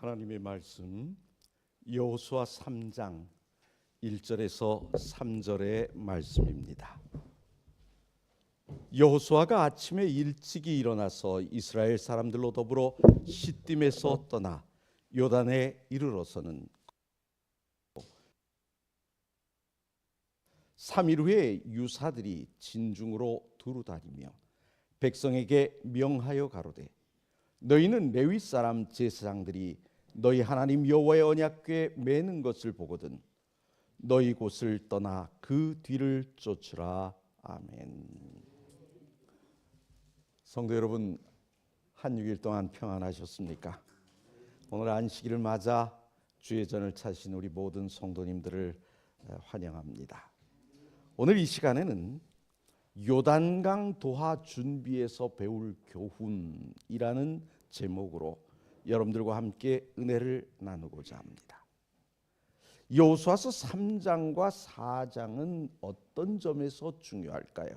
하나님의 말씀 여호수아 3장 1절에서 3절의 말씀입니다. 여호수아가 아침에 일찍이 일어나서 이스라엘 사람들로 더불어 시딤에서 떠나 요단에 이르러서는 3일 후에 유사들이 진중으로 두루다니며 백성에게 명하여 가로되 너희는 레위 사람 제사장들이 너희 하나님 여호와의 언약궤에 매는 것을 보거든 너희 곳을 떠나 그 뒤를 쫓으라. 아멘. 성도 여러분, 한 6일 동안 평안하셨습니까? 오늘 안식일을 맞아 주의 전을 찾으신 우리 모든 성도님들을 환영합니다. 오늘 이 시간에는 요단강 도하 준비에서 배울 교훈이라는 제목으로 여러분들과 함께 은혜를 나누고자 합니다. 여호수아서 3장과 4장은 어떤 점에서 중요할까요?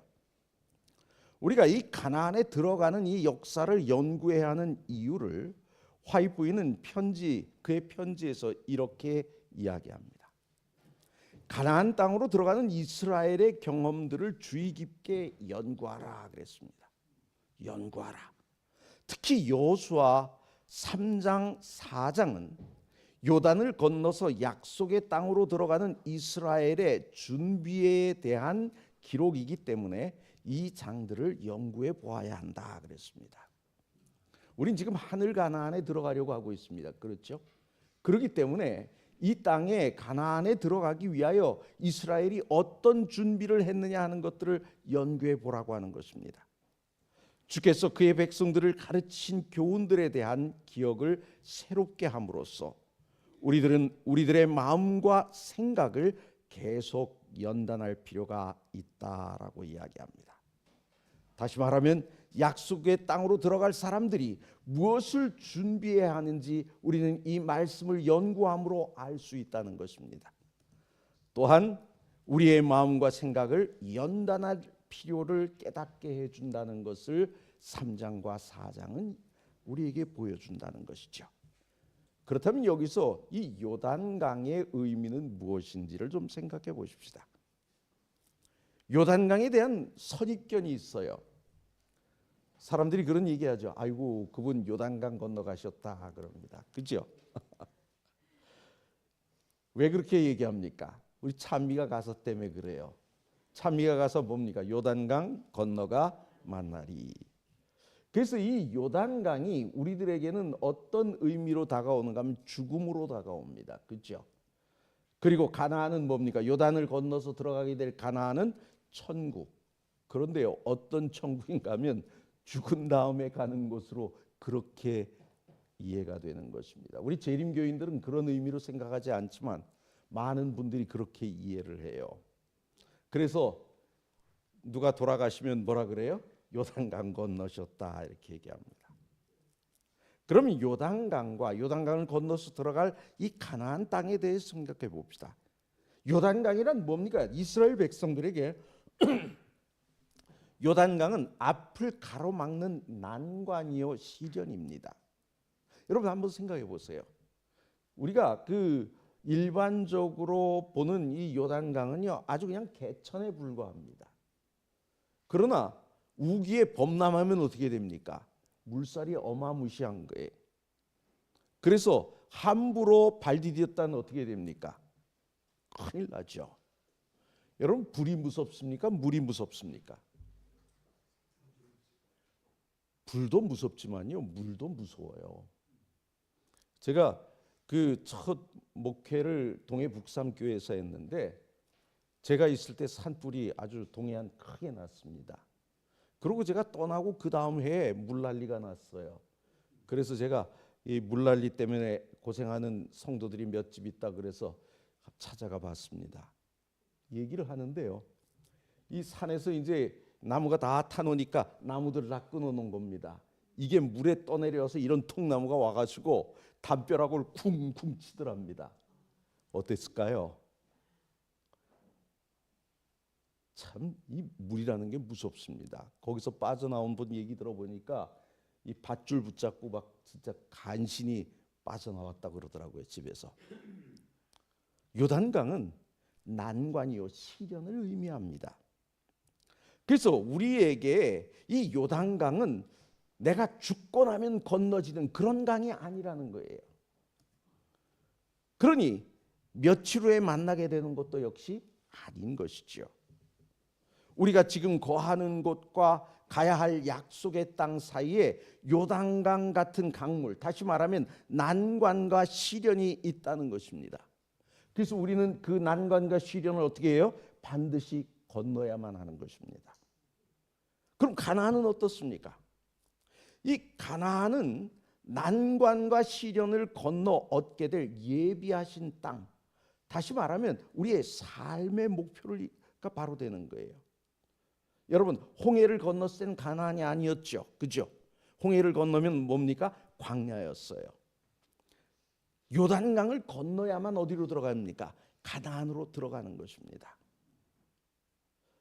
우리가 이 가나안에 들어가는 이 역사를 연구해야 하는 이유를 화이트 부인은 그의 편지에서 이렇게 이야기합니다. 가나안 땅으로 들어가는 이스라엘의 경험들을 주의 깊게 연구하라 그랬습니다. 연구하라. 특히 여호수아 3장 4장은 요단을 건너서 약속의 땅으로 들어가는 이스라엘의 준비에 대한 기록이기 때문에 이 장들을 연구해 보아야 한다 그랬습니다. 우린 지금 하늘 가나안에 들어가려고 하고 있습니다. 그렇죠? 그렇기 때문에 이 땅에 가나안에 들어가기 위하여 이스라엘이 어떤 준비를 했느냐 하는 것들을 연구해 보라고 하는 것입니다. 주께서 그의 백성들을 가르친 교훈들에 대한 기억을 새롭게 함으로써 우리들의 마음과 생각을 계속 연단할 필요가 있다라고 이야기합니다. 다시 말하면 약속의 땅으로 들어갈 사람들이 무엇을 준비해야 하는지 우리는 이 말씀을 연구함으로 알 수 있다는 것입니다. 또한 우리의 마음과 생각을 연단할 필요를 깨닫게 해준다는 것을 3장과 4장은 우리에게 보여준다는 것이죠. 그렇다면 여기서 이 요단강의 의미는 무엇인지를 좀 생각해 보십시다. 요단강에 대한 선입견이 있어요. 사람들이 그런 얘기하죠. 아이고 그분 요단강 건너가셨다 그럽니다. 그죠? 왜 그렇게 얘기합니까? 우리 찬미가 가서 때문에 그래요. 찬미가 가서 뭡니까? 요단강 건너가 만나리. 그래서 이 요단강이 우리들에게는 어떤 의미로 다가오는가 하면 죽음으로 다가옵니다. 그렇죠? 그리고 가나안은 뭡니까? 요단을 건너서 들어가게 될 가나안은 천국. 그런데요, 어떤 천국인가 하면 죽은 다음에 가는 곳으로 그렇게 이해가 되는 것입니다. 우리 재림교인들은 그런 의미로 생각하지 않지만 많은 분들이 그렇게 이해를 해요. 그래서 누가 돌아가시면 뭐라 그래요? 요단강 건너셨다 이렇게 얘기합니다. 그러면 요단강을 건너서 들어갈 이 가나안 땅에 대해서 생각해 봅시다. 요단강이란 뭡니까? 이스라엘 백성들에게 요단강은 앞을 가로막는 난관이요 시련입니다. 여러분 한번 생각해 보세요. 우리가 일반적으로 보는 이 요단강은요 아주 그냥 개천에 불과합니다. 그러나 우기에 범람하면 어떻게 됩니까? 물살이 어마무시한 거예요. 그래서 함부로 발 디뎠다는 어떻게 됩니까? 큰일 나죠. 여러분 불이 무섭습니까? 물이 무섭습니까? 불도 무섭지만요 물도 무서워요. 제가 그 첫 목회를 동해 북삼교회에서 했는데 제가 있을 때 산불이 아주 동해안 크게 났습니다. 그리고 제가 떠나고 그 다음 해에 물난리가 났어요. 그래서 제가 이 물난리 때문에 고생하는 성도들이 몇 집 있다 그래서 찾아가 봤습니다. 얘기를 하는데요. 이 산에서 이제 나무가 다 타놓으니까 나무들을 다 끊어놓은 겁니다. 이게 물에 떠내려서 이런 통나무가 와가지고 담벼락을 쿵쿵 치더랍니다. 어땠을까요? 참 이 물이라는 게 무섭습니다. 거기서 빠져나온 분 얘기 들어보니까 이 밧줄 붙잡고 막 진짜 간신히 빠져나왔다고 그러더라고요. 집에서. 요단강은 난관이요 시련을 의미합니다. 그래서 우리에게 이 요단강은 내가 죽고 나면 건너지는 그런 강이 아니라는 거예요. 그러니 며칠 후에 만나게 되는 것도 역시 아닌 것이죠. 우리가 지금 거하는 곳과 가야 할 약속의 땅 사이에 요단강 같은 강물, 다시 말하면 난관과 시련이 있다는 것입니다. 그래서 우리는 그 난관과 시련을 어떻게 해요? 반드시 건너야만 하는 것입니다. 그럼 가나안은 어떻습니까? 이 가나안은 난관과 시련을 건너 얻게 될 예비하신 땅, 다시 말하면 우리의 삶의 목표가 바로 되는 거예요. 여러분, 홍해를 건넜을 가나안이 아니었죠. 그죠? 홍해를 건너면 뭡니까? 광야였어요. 요단강을 건너야만 어디로 들어갑니까? 가나안으로 들어가는 것입니다.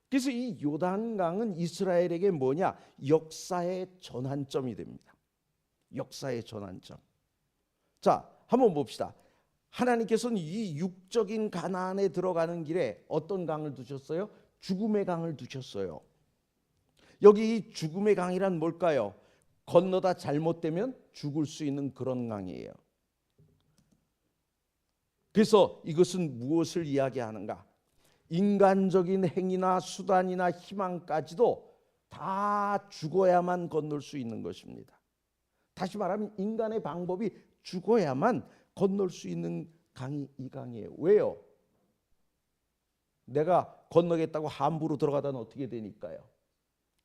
그래서 이 요단강은 이스라엘에게 뭐냐? 역사의 전환점이 됩니다. 역사의 전환점. 자, 한번 봅시다. 하나님께서는 이 육적인 가나안에 들어가는 길에 어떤 강을 두셨어요? 죽음의 강을 두셨어요. 여기 이 죽음의 강이란 뭘까요? 건너다 잘못되면 죽을 수 있는 그런 강이에요. 그래서 이것은 무엇을 이야기하는가? 인간적인 행위나 수단이나 희망까지도 다 죽어야만 건널 수 있는 것입니다. 다시 말하면 인간의 방법이 죽어야만 건널 수 있는 강이 이 강이에요. 왜요? 내가 건너겠다고 함부로 들어가다는 어떻게 되니까요?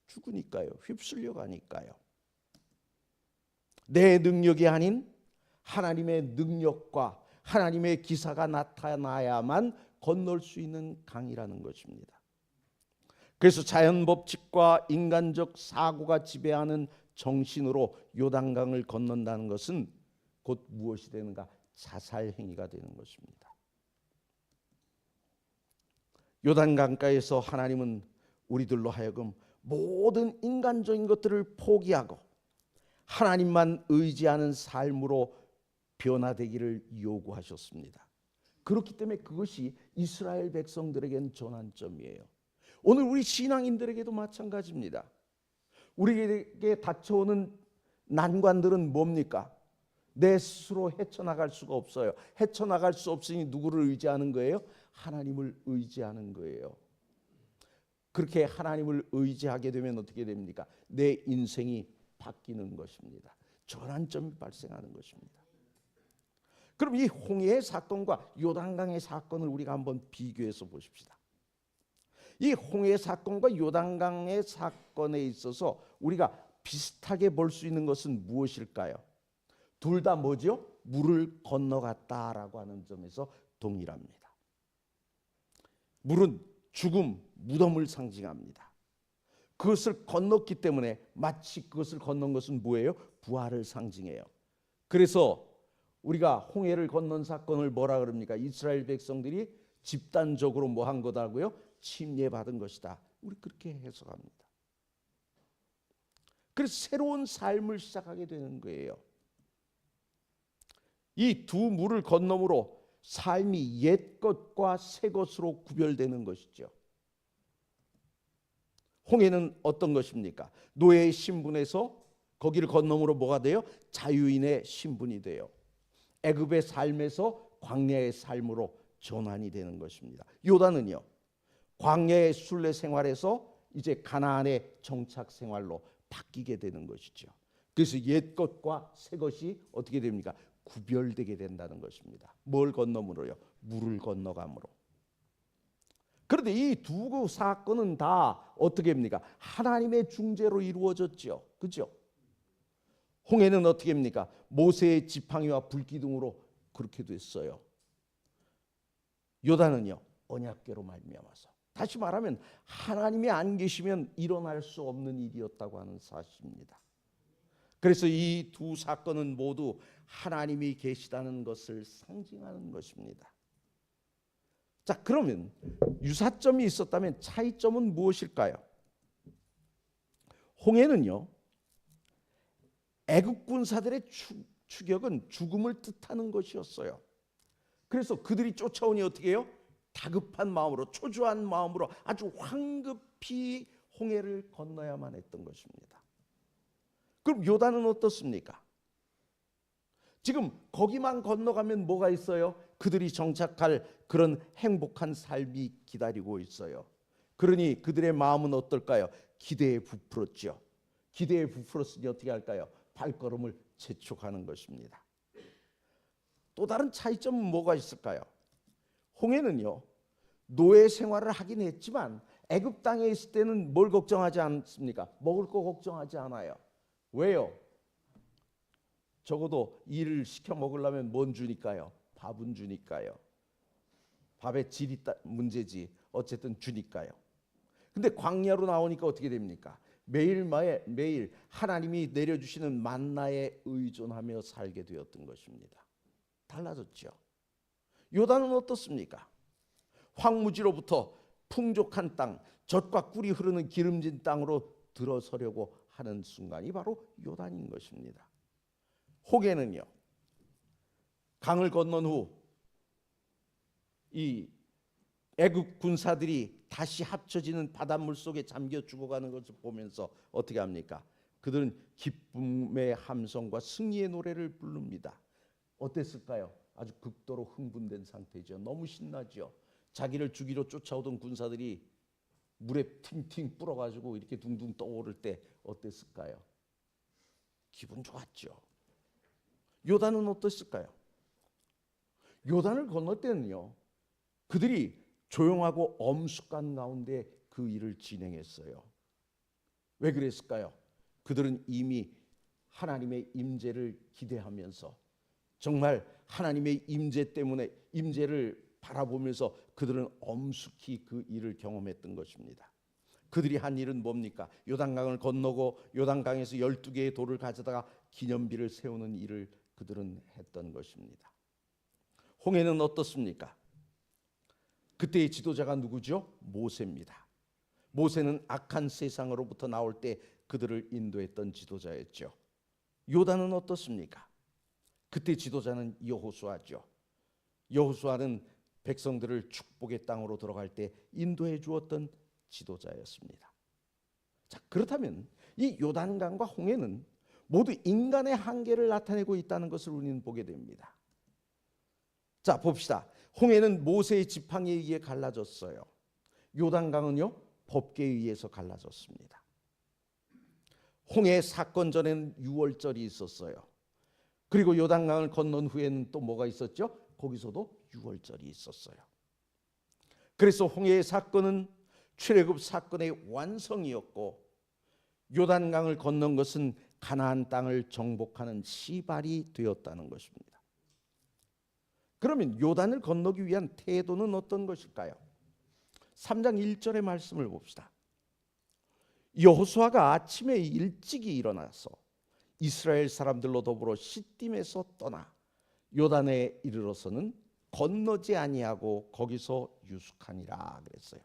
죽으니까요. 휩쓸려 가니까요. 내 능력이 아닌 하나님의 능력과 하나님의 기사가 나타나야만 건널 수 있는 강이라는 것입니다. 그래서 자연 법칙과 인간적 사고가 지배하는 정신으로 요단강을 건넌다는 것은 곧 무엇이 되는가? 자살 행위가 되는 것입니다. 요단강가에서 하나님은 우리들로 하여금 모든 인간적인 것들을 포기하고 하나님만 의지하는 삶으로 변화되기를 요구하셨습니다. 그렇기 때문에 그것이 이스라엘 백성들에게는 전환점이에요. 오늘 우리 신앙인들에게도 마찬가지입니다. 우리에게 닥쳐오는 난관들은 뭡니까? 내 스스로 헤쳐나갈 수가 없어요. 헤쳐나갈 수 없으니 누구를 의지하는 거예요? 하나님을 의지하는 거예요. 그렇게 하나님을 의지하게 되면 어떻게 됩니까? 내 인생이 바뀌는 것입니다. 전환점이 발생하는 것입니다. 그럼 이 홍해의 사건과 요단강의 사건을 우리가 한번 비교해서 보십시다. 이 홍해 사건과 요단강의 사건에 있어서 우리가 비슷하게 볼 수 있는 것은 무엇일까요? 둘 다 뭐죠? 물을 건너갔다라고 하는 점에서 동일합니다. 물은 죽음, 무덤을 상징합니다. 그것을 건넜기 때문에 마치 그것을 건넌 것은 뭐예요? 부활을 상징해요. 그래서 우리가 홍해를 건넌 사건을 뭐라 그럽니까? 이스라엘 백성들이 집단적으로 뭐 한 거다고요? 침례받은 것이다. 우리 그렇게 해석합니다. 그래서 새로운 삶을 시작하게 되는 거예요. 이 두 물을 건너므로 삶이 옛 것과 새 것으로 구별되는 것이죠. 홍해는 어떤 것입니까? 노예의 신분에서 거기를 건너므로 뭐가 돼요? 자유인의 신분이 돼요. 애굽의 삶에서 광야의 삶으로 전환이 되는 것입니다. 요단은요, 광야의 순례 생활에서 이제 가나안의 정착 생활로 바뀌게 되는 것이죠. 그래서 옛 것과 새 것이 어떻게 됩니까? 구별되게 된다는 것입니다. 뭘 건너므로요? 물을 건너감으로. 그런데 이 두 사건은 다 어떻게 합니까? 하나님의 중재로 이루어졌죠. 그죠? 홍해는 어떻게 합니까? 모세의 지팡이와 불기둥으로 그렇게 됐어요. 요단은요, 언약궤로 말미암아서. 다시 말하면 하나님이 안 계시면 일어날 수 없는 일이었다고 하는 사실입니다. 그래서 이 두 사건은 모두 하나님이 계시다는 것을 상징하는 것입니다. 자, 그러면 유사점이 있었다면 차이점은 무엇일까요? 홍해는요, 애국 군사들의 추격은 죽음을 뜻하는 것이었어요. 그래서 그들이 쫓아오니 어떻게 해요? 다급한 마음으로, 초조한 마음으로 아주 황급히 홍해를 건너야만 했던 것입니다. 그럼 요단은 어떻습니까? 지금 거기만 건너가면 뭐가 있어요? 그들이 정착할 그런 행복한 삶이 기다리고 있어요. 그러니 그들의 마음은 어떨까요? 기대에 부풀었죠. 기대에 부풀었으니 어떻게 할까요? 발걸음을 재촉하는 것입니다. 또 다른 차이점은 뭐가 있을까요? 홍해는요, 노예 생활을 하긴 했지만 애굽 땅에 있을 때는 뭘 걱정하지 않습니까? 먹을 거 걱정하지 않아요. 왜요? 적어도 일을 시켜 먹으려면 뭔 주니까요? 밥은 주니까요. 밥의 질이 문제지 어쨌든 주니까요. 근데 광야로 나오니까 어떻게 됩니까? 매일 하나님이 내려주시는 만나에 의존하며 살게 되었던 것입니다. 달라졌죠. 요단은 어떻습니까? 황무지로부터 풍족한 땅, 젖과 꿀이 흐르는 기름진 땅으로 들어서려고 하는 순간이 바로 요단인 것입니다. 홍해는요, 강을 건넌 후 이 애굽 군사들이 다시 합쳐지는 바닷물 속에 잠겨 죽어가는 것을 보면서 어떻게 합니까? 그들은 기쁨의 함성과 승리의 노래를 부릅니다. 어땠을까요? 아주 극도로 흥분된 상태죠. 너무 신나죠. 자기를 죽이러 쫓아오던 군사들이 물에 팅팅 불어가지고 이렇게 둥둥 떠오를 때 어땠을까요? 기분 좋았죠. 요단은 어땠을까요? 요단을 건널 때는요, 그들이 조용하고 엄숙한 가운데 그 일을 진행했어요. 왜 그랬을까요? 그들은 이미 하나님의 임재를 기대하면서 정말 하나님의 임재 때문에 임재를 바라보면서 그들은 엄숙히 그 일을 경험했던 것입니다. 그들이 한 일은 뭡니까? 요단강을 건너고 요단강에서 12개의 돌을 가져다가 기념비를 세우는 일을 그들은 했던 것입니다. 홍해는 어떻습니까? 그때의 지도자가 누구죠? 모세입니다. 모세는 악한 세상으로부터 나올 때 그들을 인도했던 지도자였죠. 요단은 어떻습니까? 그때 지도자는 여호수아죠. 여호수아는 백성들을 축복의 땅으로 들어갈 때 인도해 주었던 지도자였습니다. 자, 그렇다면 이 요단강과 홍해는 모두 인간의 한계를 나타내고 있다는 것을 우리는 보게 됩니다. 자, 봅시다. 홍해는 모세의 지팡이에 의해 갈라졌어요. 요단강은요, 법계에 의해서 갈라졌습니다. 홍해 사건 전에는 유월절이 있었어요. 그리고 요단강을 건넌 후에는 또 뭐가 있었죠? 거기서도 유월절이 있었어요. 그래서 홍해의 사건은 출애굽 사건의 완성이었고, 요단강을 건넌 것은 가나안 땅을 정복하는 시발이 되었다는 것입니다. 그러면 요단을 건너기 위한 태도는 어떤 것일까요? 3장 1절의 말씀을 봅시다. 여호수아가 아침에 일찍이 일어나서 이스라엘 사람들로 더불어 시딤에서 떠나 요단에 이르러서는 건너지 아니하고 거기서 유숙하니라 그랬어요.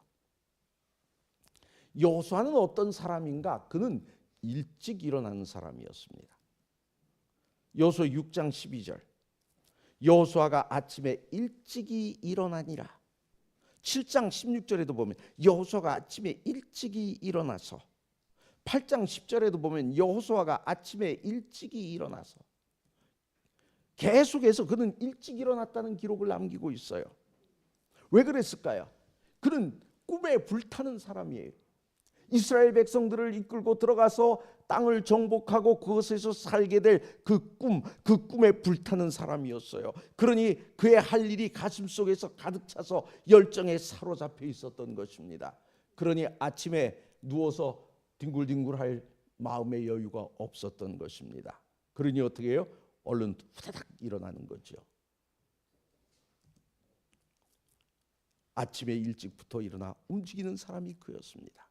여호수아는 어떤 사람인가? 그는 일찍 일어나는 사람이었습니다. 여호수아 6장 12절. 여호수아가 아침에 일찍이 일어나니라. 7장 16절에도 보면 여호수아가 아침에 일찍이 일어나서, 8장 10절에도 보면 여호수아가 아침에 일찍이 일어나서, 계속해서 그는 일찍 일어났다는 기록을 남기고 있어요. 왜 그랬을까요? 그는 꿈에 불타는 사람이에요. 이스라엘 백성들을 이끌고 들어가서 땅을 정복하고 그것에서 살게 될 그 꿈에 불타는 사람이었어요. 그러니 그의 할 일이 가슴속에서 가득 차서 열정에 사로잡혀 있었던 것입니다. 그러니 아침에 누워서 뒹굴뒹굴할 마음의 여유가 없었던 것입니다. 그러니 어떻게 해요? 얼른 후다닥 일어나는 거죠. 아침에 일찍부터 일어나 움직이는 사람이 그였습니다.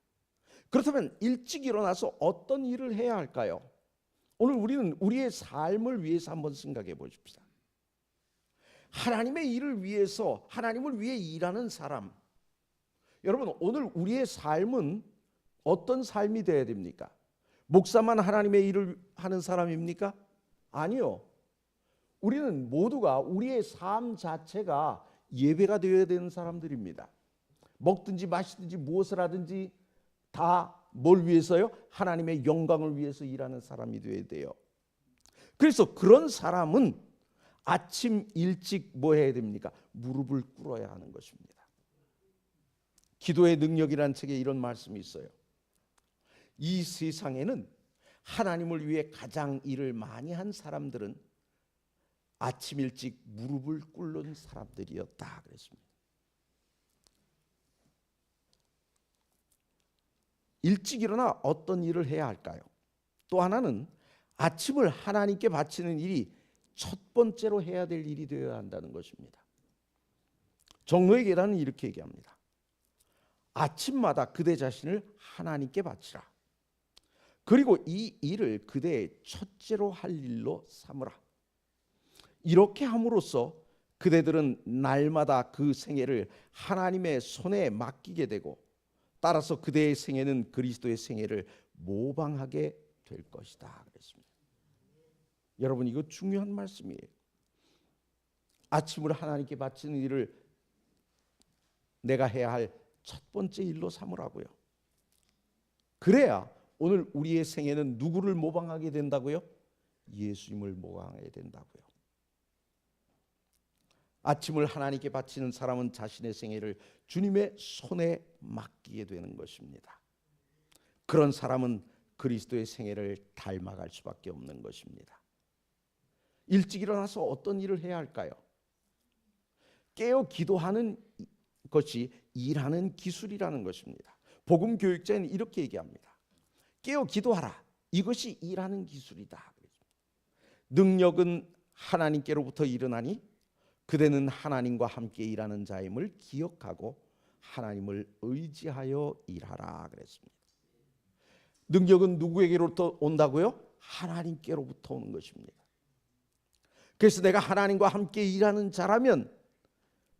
그렇다면 일찍 일어나서 어떤 일을 해야 할까요? 오늘 우리는 우리의 삶을 위해서 한번 생각해 보십시다. 하나님의 일을 위해서, 하나님을 위해 일하는 사람. 여러분, 오늘 우리의 삶은 어떤 삶이 되어야 됩니까? 목사만 하나님의 일을 하는 사람입니까? 아니요. 우리는 모두가 우리의 삶 자체가 예배가 되어야 되는 사람들입니다. 먹든지 마시든지 무엇을 하든지 다 뭘 위해서요? 하나님의 영광을 위해서 일하는 사람이 되어야 돼요. 그래서 그런 사람은 아침 일찍 뭐 해야 됩니까? 무릎을 꿇어야 하는 것입니다. 기도의 능력이라는 책에 이런 말씀이 있어요. 이 세상에는 하나님을 위해 가장 일을 많이 한 사람들은 아침 일찍 무릎을 꿇는 사람들이었다 그랬습니다. 일찍 일어나 어떤 일을 해야 할까요? 또 하나는 아침을 하나님께 바치는 일이 첫 번째로 해야 될 일이 되어야 한다는 것입니다. 정로의 계단은 이렇게 얘기합니다. 아침마다 그대 자신을 하나님께 바치라. 그리고 이 일을 그대의 첫째로 할 일로 삼으라. 이렇게 함으로써 그대들은 날마다 그 생애를 하나님의 손에 맡기게 되고 따라서 그대의 생애는 그리스도의 생애를 모방하게 될 것이다 그랬습니다. 여러분 이거 중요한 말씀이에요. 아침을 하나님께 바치는 일을 내가 해야 할 첫 번째 일로 삼으라고요. 그래야 오늘 우리의 생애는 누구를 모방하게 된다고요? 예수님을 모방하게 된다고요. 아침을 하나님께 바치는 사람은 자신의 생애를 주님의 손에 맡기게 되는 것입니다. 그런 사람은 그리스도의 생애를 닮아갈 수밖에 없는 것입니다. 일찍 일어나서 어떤 일을 해야 할까요? 깨어 기도하는 것이 일하는 기술이라는 것입니다. 복음 교육자는 이렇게 얘기합니다. 깨어 기도하라. 이것이 일하는 기술이다. 능력은 하나님께로부터 일어나니 그대는 하나님과 함께 일하는 자임을 기억하고 하나님을 의지하여 일하라 그랬습니다. 능력은 누구에게로부터 온다고요? 하나님께로부터 오는 것입니다. 그래서 내가 하나님과 함께 일하는 자라면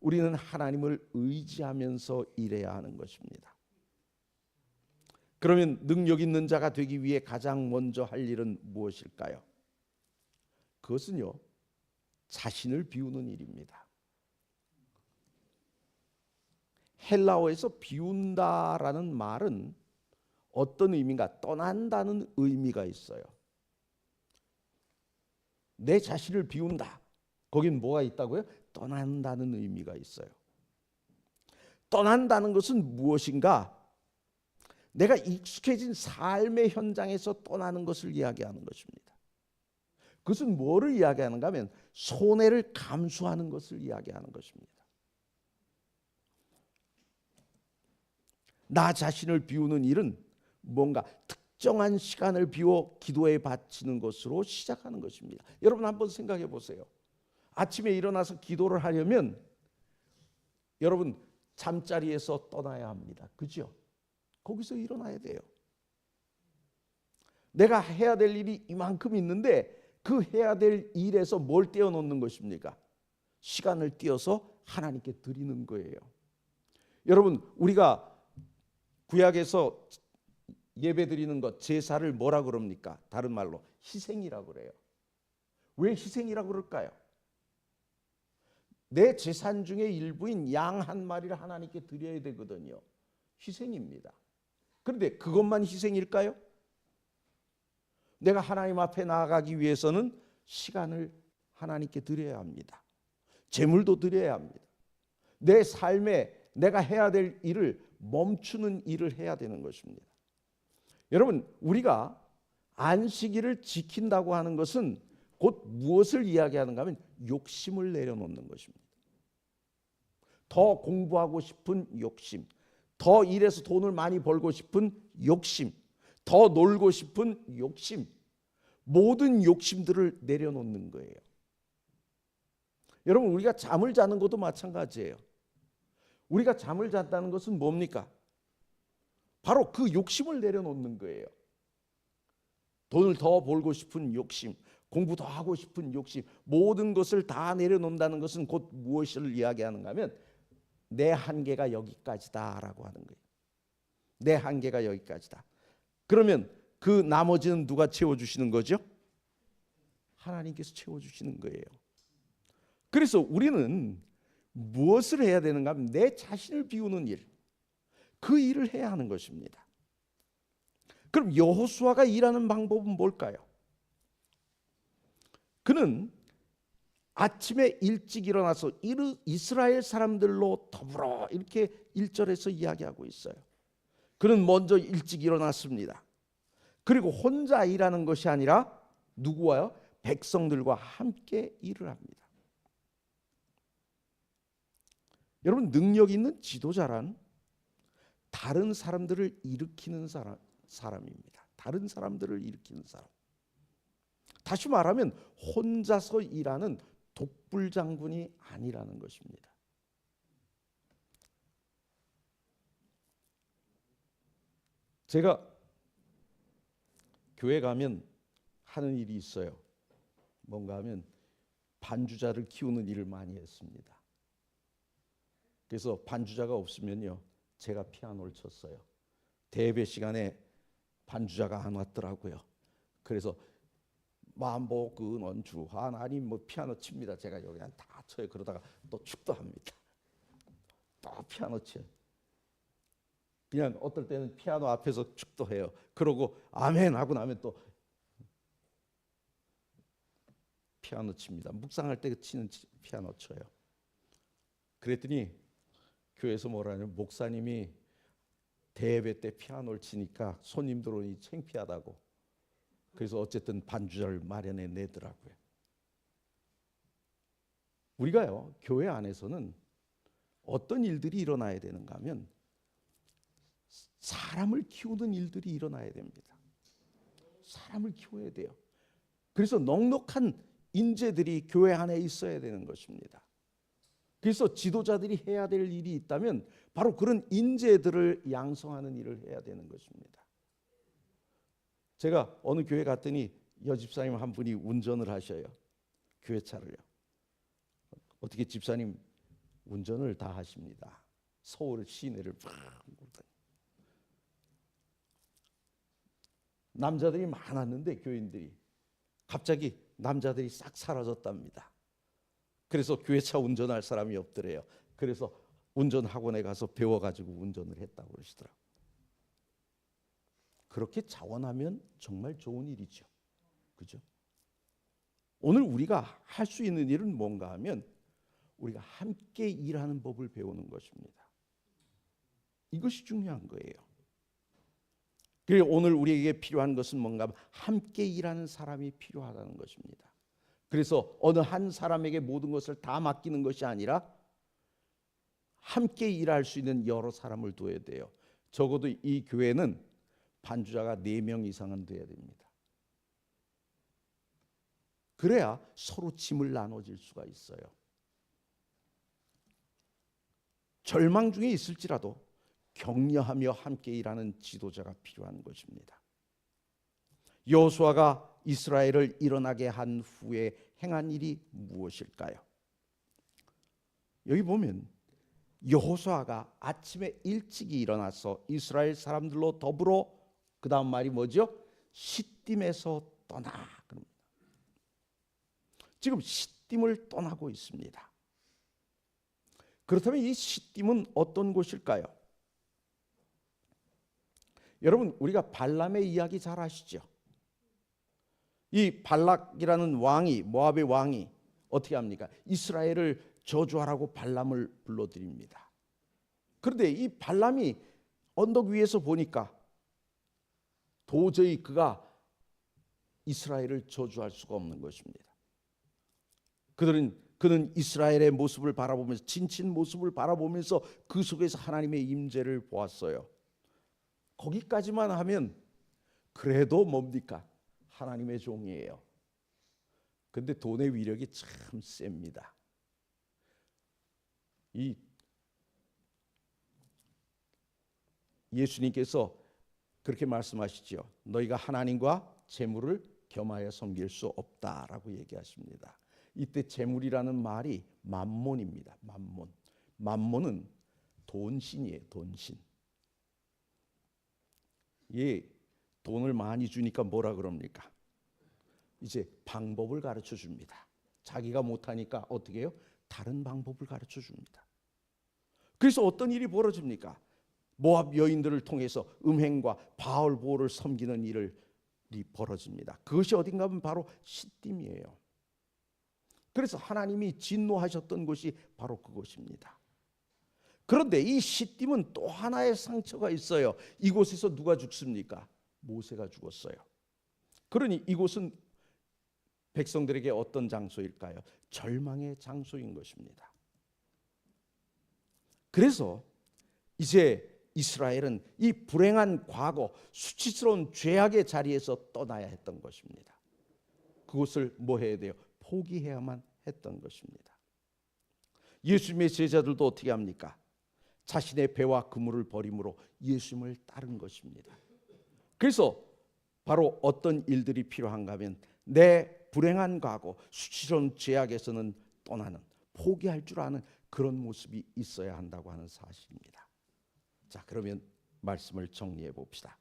우리는 하나님을 의지하면서 일해야 하는 것입니다. 그러면 능력 있는 자가 되기 위해 가장 먼저 할 일은 무엇일까요? 그것은요, 자신을 비우는 일입니다. 헬라어에서 비운다라는 말은 어떤 의미인가? 떠난다는 의미가 있어요. 내 자신을 비운다. 거긴 뭐가 있다고요? 떠난다는 의미가 있어요. 떠난다는 것은 무엇인가? 내가 익숙해진 삶의 현장에서 떠나는 것을 이야기하는 것입니다. 그것은 뭐를 이야기하는가 하면 손해를 감수하는 것을 이야기하는 것입니다. 나 자신을 비우는 일은 뭔가 특정한 시간을 비워 기도에 바치는 것으로 시작하는 것입니다. 여러분 한번 생각해 보세요. 아침에 일어나서 기도를 하려면 여러분 잠자리에서 떠나야 합니다. 그죠? 거기서 일어나야 돼요. 내가 해야 될 일이 이만큼 있는데 그 해야 될 일에서 뭘 떼어놓는 것입니까? 시간을 떼어서 하나님께 드리는 거예요. 여러분 우리가 구약에서 예배 드리는 것, 제사를 뭐라 그럽니까? 다른 말로 희생이라고 그래요. 왜 희생이라고 그럴까요? 내 재산 중의 일부인 양 한 마리를 하나님께 드려야 되거든요. 희생입니다. 그런데 그것만 희생일까요? 내가 하나님 앞에 나아가기 위해서는 시간을 하나님께 드려야 합니다. 재물도 드려야 합니다. 내 삶에 내가 해야 될 일을 멈추는 일을 해야 되는 것입니다. 여러분 우리가 안식일을 지킨다고 하는 것은 곧 무엇을 이야기하는가 하면 욕심을 내려놓는 것입니다. 더 공부하고 싶은 욕심, 더 일해서 돈을 많이 벌고 싶은 욕심, 더 놀고 싶은 욕심, 모든 욕심들을 내려놓는 거예요. 여러분 우리가 잠을 자는 것도 마찬가지예요. 우리가 잠을 잤다는 것은 뭡니까? 바로 그 욕심을 내려놓는 거예요. 돈을 더 벌고 싶은 욕심, 공부 더 하고 싶은 욕심, 모든 것을 다 내려놓는다는 것은 곧 무엇을 이야기하는가 하면 내 한계가 여기까지다라고 하는 거예요. 내 한계가 여기까지다. 그러면 그 나머지는 누가 채워주시는 거죠? 하나님께서 채워주시는 거예요. 그래서 우리는 무엇을 해야 되는가 하면 내 자신을 비우는 일, 그 일을 해야 하는 것입니다. 그럼 여호수아가 일하는 방법은 뭘까요? 그는 아침에 일찍 일어나서 이스라엘 사람들로 더불어, 이렇게 1절에서 이야기하고 있어요. 그는 먼저 일찍 일어났습니다. 그리고 혼자 일하는 것이 아니라 누구와요? 백성들과 함께 일을 합니다. 여러분, 능력 있는 지도자란 다른 사람들을 일으키는 사람입니다. 다른 사람들을 일으키는 사람. 다시 말하면 혼자서 일하는 독불장군이 아니라는 것입니다. 제가 교회 가면 하는 일이 있어요. 뭔가 하면 반주자를 키우는 일을 많이 했습니다. 그래서 반주자가 없으면요, 제가 피아노를 쳤어요. 대예배 시간에 반주자가 안 왔더라고요. 그래서 만복 은원주 하나님 뭐 피아노 칩니다. 제가 여기 다 쳐요. 그러다가 또 축도합니다. 또 피아노 쳐요. 그냥 어떨 때는 피아노 앞에서 축도해요. 그러고 아멘 하고 나면 또 피아노 칩니다. 묵상할 때 치는 피아노 쳐요. 그랬더니 교회에서 뭐라냐면 목사님이 대예배 때 피아노를 치니까 손님들 오니 창피하다고. 그래서 어쨌든 반주자를 마련해 내더라고요. 우리가요, 교회 안에서는 어떤 일들이 일어나야 되는가 하면 사람을 키우는 일들이 일어나야 됩니다. 사람을 키워야 돼요. 그래서 넉넉한 인재들이 교회 안에 있어야 되는 것입니다. 그래서 지도자들이 해야 될 일이 있다면 바로 그런 인재들을 양성하는 일을 해야 되는 것입니다. 제가 어느 교회 갔더니 여집사님 한 분이 운전을 하셔요. 교회 차를요. 어떻게 집사님 운전을 다 하십니다. 서울 시내를 막 남자들이 많았는데 교인들이 갑자기 남자들이 싹 사라졌답니다. 그래서 교회차 운전할 사람이 없더래요. 그래서 운전학원에 가서 배워가지고 운전을 했다고 그러시더라고요. 그렇게 자원하면 정말 좋은 일이죠. 그죠? 오늘 우리가 할 수 있는 일은 뭔가 하면 우리가 함께 일하는 법을 배우는 것입니다. 이것이 중요한 거예요. 그래서 오늘 우리에게 필요한 것은 뭔가 하면 함께 일하는 사람이 필요하다는 것입니다. 그래서 어느 한 사람에게 모든 것을 다 맡기는 것이 아니라 함께 일할 수 있는 여러 사람을 둬야 돼요. 적어도 이 교회는 반주자가 4명 이상은 돼야 됩니다. 그래야 서로 짐을 나눠질 수가 있어요. 절망 중에 있을지라도 격려하며 함께 일하는 지도자가 필요한 것입니다. 여호수아가 이스라엘을 일어나게 한 후에 행한 일이 무엇일까요? 여기 보면 여호수아가 아침에 일찍이 일어나서 이스라엘 사람들로 더불어 그 다음 말이 뭐죠? 시딤에서 떠나. 그럽니다. 지금 시딤을 떠나고 있습니다. 그렇다면 이 시딤은 어떤 곳일까요? 여러분, 우리가 발람의 이야기 잘 아시죠? 이 발락이라는 왕이, 모압의 왕이 어떻게 합니까? 이스라엘을 저주하라고 발람을 불러들입니다. 그런데 이 발람이 언덕 위에서 보니까 도저히 그가 이스라엘을 저주할 수가 없는 것입니다. 그는 이스라엘의 모습을 바라보면서, 진친 모습을 바라보면서 그 속에서 하나님의 임재를 보았어요. 거기까지만 하면 그래도 뭡니까? 하나님의 종이에요. 근데 돈의 위력이 참 셉니다. 이 예수님께서 그렇게 말씀하시죠. 너희가 하나님과 재물을 겸하여 섬길 수 없다라고 얘기하십니다. 이때 재물이라는 말이 만몬입니다. 만몬. 만몬은 돈신이에요. 돈신. 예, 돈을 많이 주니까 뭐라 그럽니까? 이제 방법을 가르쳐 줍니다. 자기가 못하니까 어떻게 해요? 다른 방법을 가르쳐 줍니다. 그래서 어떤 일이 벌어집니까? 모압 여인들을 통해서 음행과 바알 보호를 섬기는 일이 벌어집니다. 그것이 어딘가 하면 바로 시딤이에요. 그래서 하나님이 진노하셨던 곳이 바로 그것입니다. 그런데 이 시딤은 또 하나의 상처가 있어요. 이곳에서 누가 죽습니까? 모세가 죽었어요. 그러니 이곳은 백성들에게 어떤 장소일까요? 절망의 장소인 것입니다. 그래서 이제 이스라엘은 이 불행한 과거, 수치스러운 죄악의 자리에서 떠나야 했던 것입니다. 그것을 뭐 해야 돼요? 포기해야만 했던 것입니다. 예수님의 제자들도 어떻게 합니까? 자신의 배와 그물을 버림으로 예수님을 따른 것입니다. 그래서 바로 어떤 일들이 필요한가 하면 내 불행한 과거, 수치스러운 죄악에서는 떠나는, 포기할 줄 아는 그런 모습이 있어야 한다고 하는 사실입니다. 자, 그러면 말씀을 정리해 봅시다.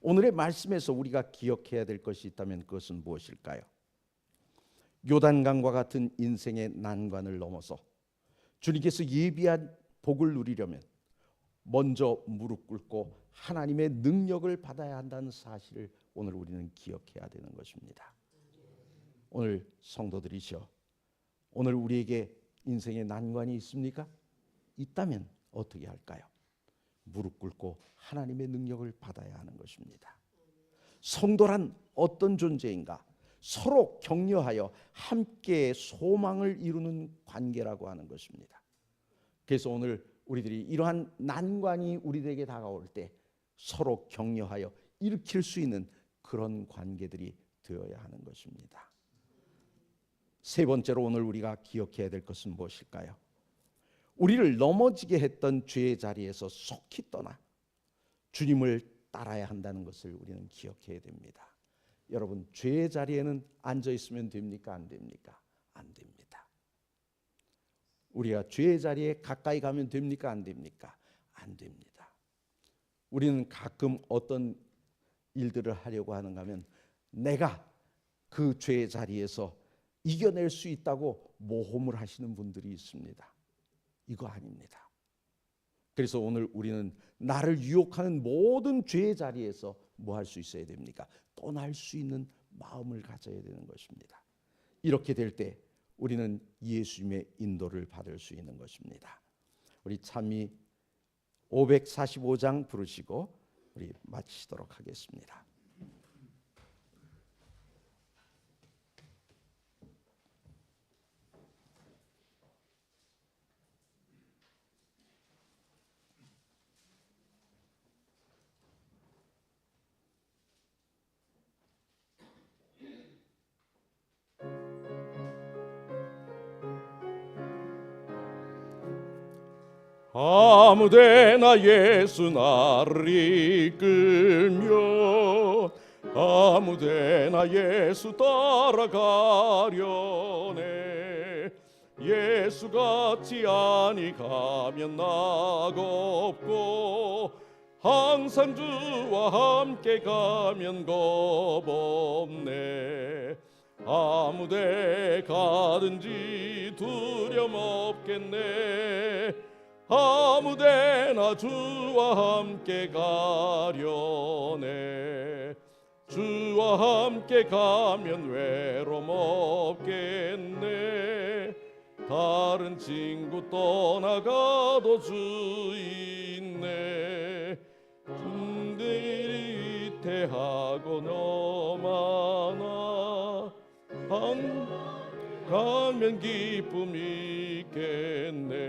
오늘의 말씀에서 우리가 기억해야 될 것이 있다면 그것은 무엇일까요? 요단강과 같은 인생의 난관을 넘어서 주님께서 예비한 복을 누리려면 먼저 무릎 꿇고 하나님의 능력을 받아야 한다는 사실을 오늘 우리는 기억해야 되는 것입니다. 오늘 성도들이시여, 오늘 우리에게 인생의 난관이 있습니까? 있다면 어떻게 할까요? 무릎 꿇고 하나님의 능력을 받아야 하는 것입니다. 성도란 어떤 존재인가? 서로 격려하여 함께 소망을 이루는 관계라고 하는 것입니다. 그래서 오늘 우리들이 이러한 난관이 우리들에게 다가올 때 서로 격려하여 일으킬 수 있는 그런 관계들이 되어야 하는 것입니다. 세 번째로 오늘 우리가 기억해야 될 것은 무엇일까요? 우리를 넘어지게 했던 죄의 자리에서 속히 떠나 주님을 따라야 한다는 것을 우리는 기억해야 됩니다. 여러분, 죄의 자리에는 앉아 있으면 됩니까? 안 됩니까? 안 됩니다. 우리가 죄의 자리에 가까이 가면 됩니까? 안 됩니까? 안 됩니다. 우리는 가끔 어떤 일들을 하려고 하는가 하면 내가 그 죄의 자리에서 이겨낼 수 있다고 모험을 하시는 분들이 있습니다. 이거 아닙니다. 그래서 오늘 우리는 나를 유혹하는 모든 죄의 자리에서 뭐 할 수 있어야 됩니까? 떠날 수 있는 마음을 가져야 되는 것입니다. 이렇게 될 때 우리는 예수님의 인도를 받을 수 있는 것입니다. 우리 찬미 545장 부르시고 우리 마치도록 하겠습니다. 아무데나 예수 나를 이끌며 아무데나 예수 따라가려네. 예수 같지 아니 가면 낙없고 항상 주와 함께 가면 겁없네. 아무데 가든지 두려움 없겠네. 아무데나 주와 함께 가려네. 주와 함께 가면 외로움 없겠네. 다른 친구 떠나가도 주 있네. 분들이 위태하고 너무나 가면 기쁨 있겠네.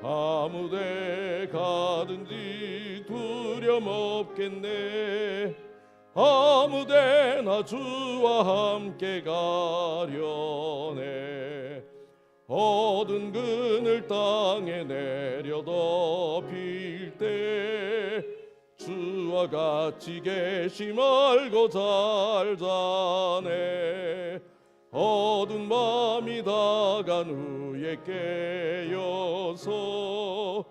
아무데 가든지 두려움 없겠네. 아무데나 주와 함께 가려네. 어두운 그늘 땅에 내려 덮일 때 주와 같이 계시 말고 잘 자네. 어두운 밤이 다간 후에 깨어서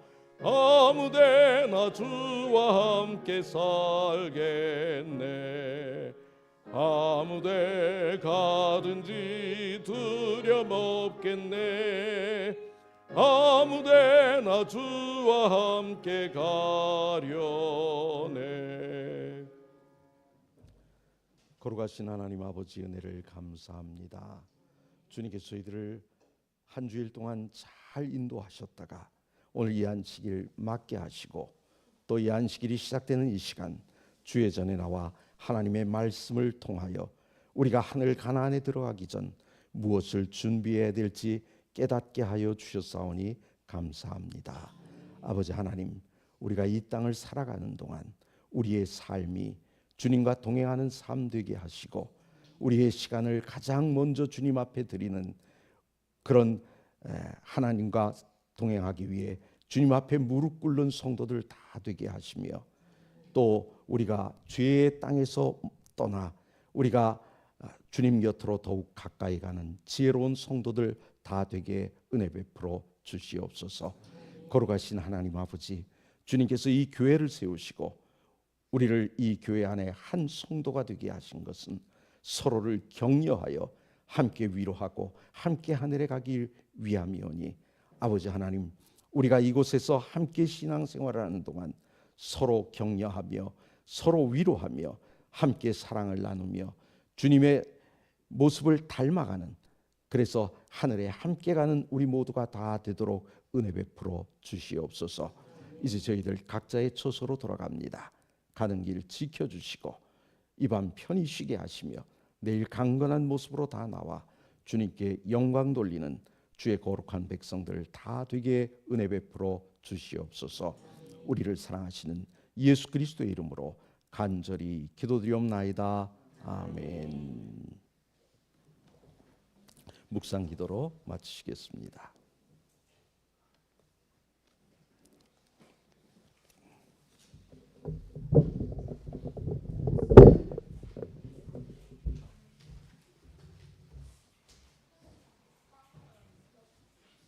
아무데나 주와 함께 살겠네. 아무데 가든지 두려움 없겠네. 아무데나 주와 함께 가려네. 거룩하신 하나님 아버지 은혜를 감사합니다. 주님께서 저희들을 한 주일 동안 잘 인도하셨다가 오늘 이 안식일 맞게 하시고 또 이 안식일이 시작되는 이 시간 주의 전에 나와 하나님의 말씀을 통하여 우리가 하늘 가나안에 들어가기 전 무엇을 준비해야 될지 깨닫게 하여 주셨사오니 감사합니다. 아버지 하나님, 우리가 이 땅을 살아가는 동안 우리의 삶이 주님과 동행하는 삶 되게 하시고 우리의 시간을 가장 먼저 주님 앞에 드리는 그런 하나님과 동행하기 위해 주님 앞에 무릎 꿇는 성도들 다 되게 하시며 또 우리가 죄의 땅에서 떠나 우리가 주님 곁으로 더욱 가까이 가는 지혜로운 성도들 다 되게 은혜 베풀어 주시옵소서. 거룩하신 하나님 아버지, 주님께서 이 교회를 세우시고 우리를 이 교회 안에 한 성도가 되게 하신 것은 서로를 격려하여 함께 위로하고 함께 하늘에 가길 위함이오니 아버지 하나님, 우리가 이곳에서 함께 신앙생활을 하는 동안 서로 격려하며 서로 위로하며 함께 사랑을 나누며 주님의 모습을 닮아가는, 그래서 하늘에 함께 가는 우리 모두가 다 되도록 은혜 베풀어 주시옵소서. 이제 저희들 각자의 처소로 돌아갑니다. 가는 길 지켜주시고 이 밤 편히 쉬게 하시며 내일 강건한 모습으로 다 나와 주님께 영광 돌리는 주의 거룩한 백성들 다 되게 은혜 베풀어 주시옵소서. 우리를 사랑하시는 예수 그리스도의 이름으로 간절히 기도드리옵나이다. 아멘. 묵상 기도로 마치시겠습니다.